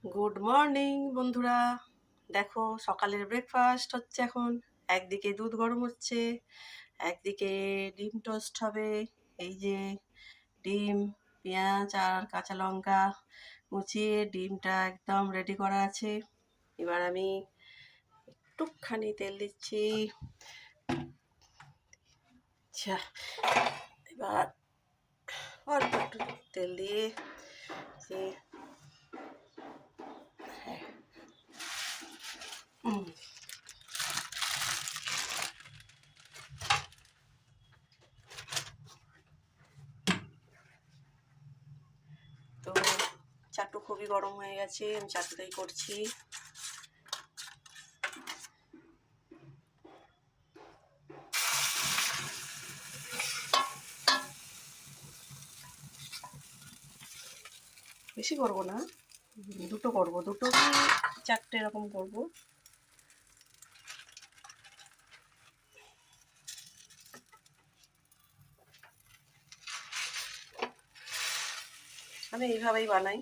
Good morning বন্ধুরা। দেখো সকালের ব্রেকফাস্ট হচ্ছে এখন। একদিকে দুধ গরম হচ্ছে, একদিকে ডিম টোস্ট হবে। এই যে ডিম, পেঁয়াজ আর কাঁচা লঙ্কা কুচিয়ে ডিমটা একদম রেডি করা আছে। এবার আমি একটুখানি তেল দিচ্ছি। আচ্ছা, এবার অল্প একটু তেল দিয়ে যে হ্যাঁ তো চাটু খুবই গরম হয়ে গেছে, আমি চাটুটাই করছি। বেশি করবো না, দুটো করবো, দুটো কি চারটে এরকম করবো। আমি এইভাবেই বানাই।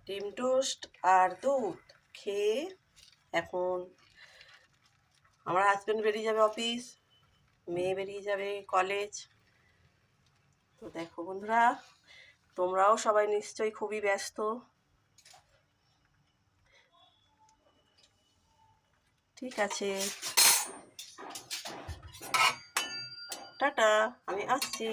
ডিম টোস্ট আর দুধ খেয়ে এখন আমার হাজব্যান্ড বেরিয়ে যাবে অফিস, মেয়ে বেরিয়ে যাবে কলেজ। তো দেখো বন্ধুরা, তোমরাও সবাই নিশ্চয়ই খুবই ব্যস্ত। ঠিক আছে, টাটা, আমি আসছি।